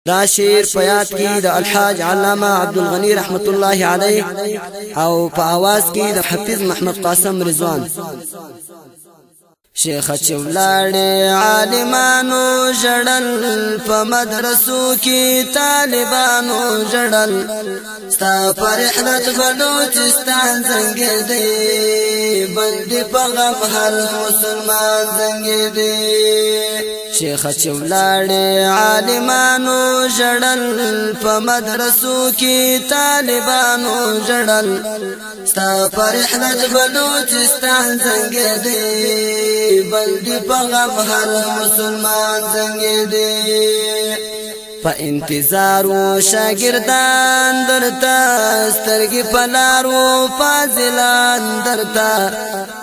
دا شعر په یاد کې د الحاج علامه عبدالغنی رحمت الله علیه او په आवाज کې د حافظ محمد قاسم رضوان. شیخ چولاړې عالمانو جړل په مدرسو کې طالبانو جړل ستا پر رحلت بلوچستان زنګ دی بند په غم هر مسلمان زنګ دی. شیخ چولاړې عالمانو جړل په مدرسو کې طالبانو جړل ستا پر رحلت بلوچستان زنګ دی بلدی په غم هر مسلمان زنګ دی. په انتظارو شاګردان درته سترګې په لارو فاضلان درته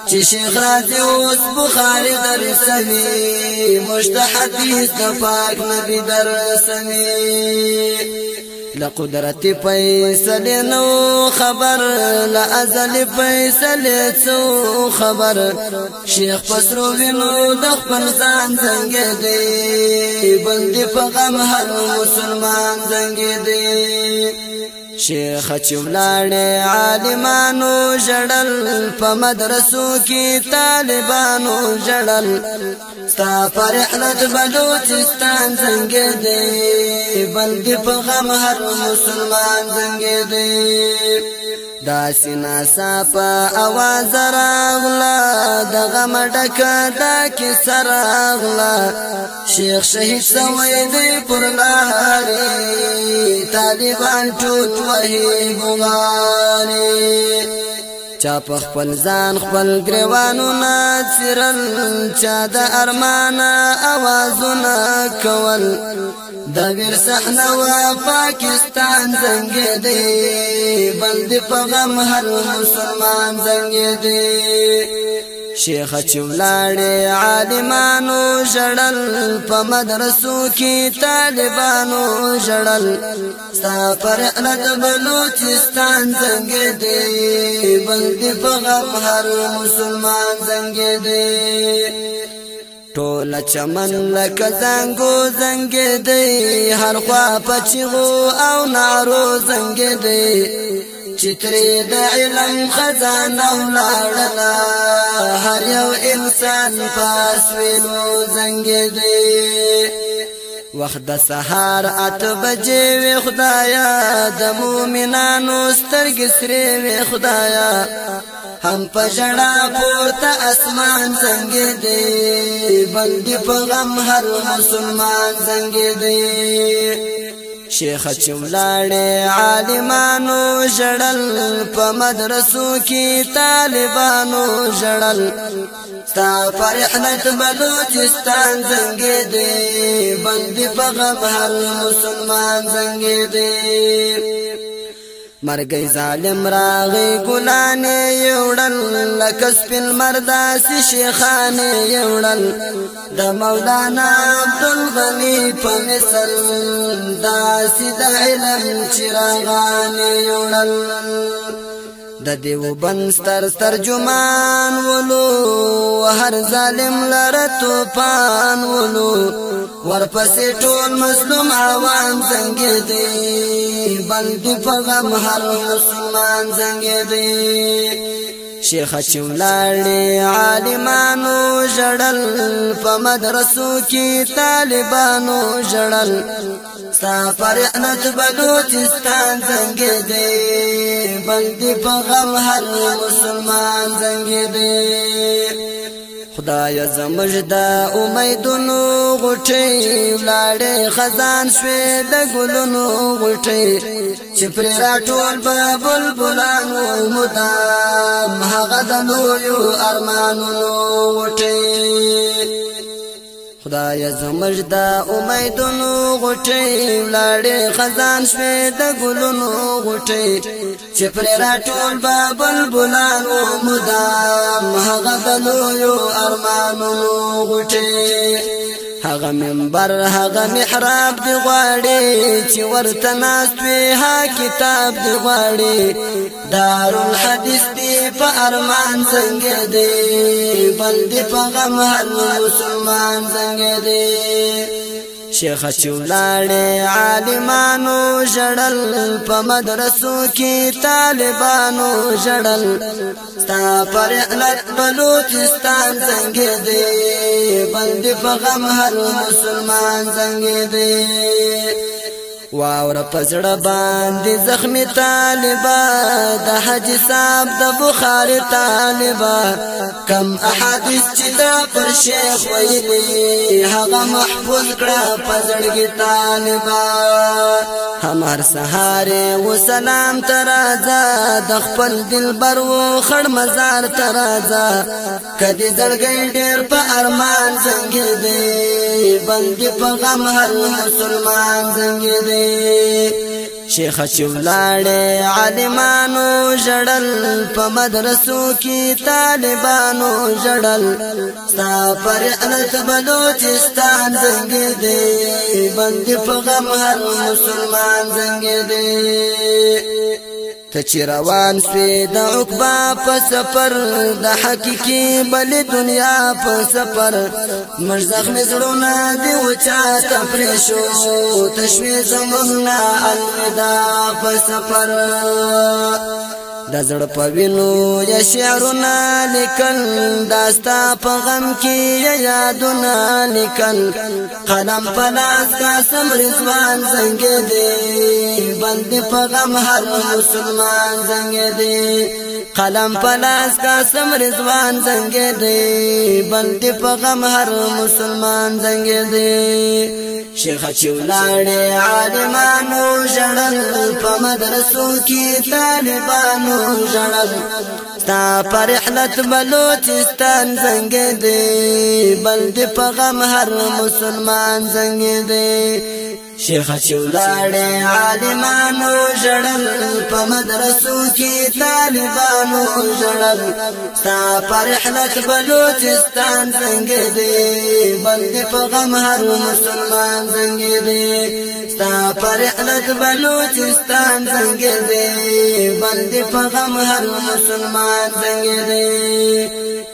چې شیخ راځي اوس بخاري درسوي مجتهد د پاک نبی درسوي. لقدرت فیصله نو خبر لازل فیصله څو خبر شیخ پسرو وینو د خپل ځان څنګه دی بند په غم هر مسلمان څنګه دی. شیخ چولاړې عالمانو جړل په مدرسو کې طالبانو جړل ستا پر رحلت بلوچستان زنګ دی بلد په غم هر مسلمان زنګ دی. دا سینا صافه आवाज راغلا د غم ډکه دا کې سراغلا شیخ شهید سوی دی پر لارې طالبان ټول وهي بغاري چا په خپل ځان خپل ګریوانو ناصرل چا د ارمانه اوازونه کول د ویر صحنه وا پاکستان زنګ دی بند په غم هر مسلمان زنګ دی. شیخ چولاړې عالمانو جړل په مدرسو کې طالبانو جړل ستا پر رحلت بلوچستان زنګ دی بلد په غم هر مسلمان زنګ دی. ټول چمن لکه زنګو زنګ دی هر خوا پچغو او نارو زنګ دی چتري د علم خزانه ولاړه هر یو انسان پاس وینو زنګ دی. وخت د سهار 8 بجې وی خدایا د مؤمنانو سترګې سرې وی خدایا هم پجړا پورته اسمان زنګ دی بلدی په غم هر مسلمان زنګ دی. شیخ چولاړې عالمانو جړل په مدرسو کې طالبانو جړل ستا پر رحلت بلوچستان زنګ دی بند په غم هر مسلمان زنګ دی. مرګي ظالم راغي ګلانې یوړل لکه سپین مرداسي شیخانې یوړل د مولانا عبدالغنی په مثل داسې د علم چراغانې یوړل د دیوبند ستر ترجمان ولو هر ظالم لره توپان ولو ورپسې ټول مظلوم عوام زنګ دی بلد په غم هر مسلمان زنګ دی. شیخ چولاړې عالمانو جړل په مدرسو کې طالبانو جړل ستا پر رحلت بلوچستان زنګ دی بلد په غم هر مسلمان زنګ دی. خدای زموږ د امیدونو غټي ولاړې خزان شوي د ګلونو غټي چې پر راټول به بلبلانو مدام هغه د لویو ارمانونو غټي. خدای زموږ د امیدونو غټي ولاړې خزان شوي د ګلونو غټي چې پر راټول به بلبلانو مدام هغه د لویو ارمانونو غټي. هغه منبر هغه محراب دی غواړي چې ورته ناست وي ها کتاب دی غواړي دارالحدیث دی په ارمان څنګه دی بل دی په غم هر مسلمان څنګه دی شیخ چولاړې عالمانو ژړل په مدرسو کې طالبانو ژړل ستا پر رحلت بلوچستان زنګېدې بندي په غم هر مسلمان زنګېدې واوره په زړه باندې زخمي طالبه د حاجي صاحب د بخاري طالبه کم احادیث چې دا پر شیخ ویلي هغه محفوظ کړه په زړګي طالبه همار سهار و سلام ترازا د خپل دلبر و خړ مزار ترازا کدي زړګي ډېر په ارمان زنګېدې بندي په غم هر مسلمان زنګېدې شیخ چولاړې عالمانو ژړل په مدرسو کې طالبانو ژړل ستا پر رحلت بلوچستان زنګېدې بندي په غم هر مسلمان زنګېدې ته چې روان سوې د عقبا په سفر د حقیقي بل دنیا په سفر مړ زخمي زړونه دې وچاته پرېښو ته شوې زموږ نه الوداع په سفر د زړه په وینو یا شعرونه لیکل دا ستا په غم کې یادونه لیکل قلم په لاس قاسم رضوان زنګېدې بندي په غم هر مسلمان زنګېدې قلم په لاس قاسم رضوان زنګېدې بندي په غم هر مسلمان زنګېدې شیخ چولاړې عالمانو ژړل په مدرسو کې طالبانو ژړل ستا په رحلت بلوچستان زنګېدې بندي په غم هر مسلمان زنګېدې شیخ چولاړې عالمانو ژړل په مدرسو کې طالبانو ژړل ستا په رحلت بلوچستان زنګېدې بندي په غم هر مسلمان زنګېدې ستا په رحلت بلوچستان زنګېدې بندي په غم هر مسلمان زنګېدې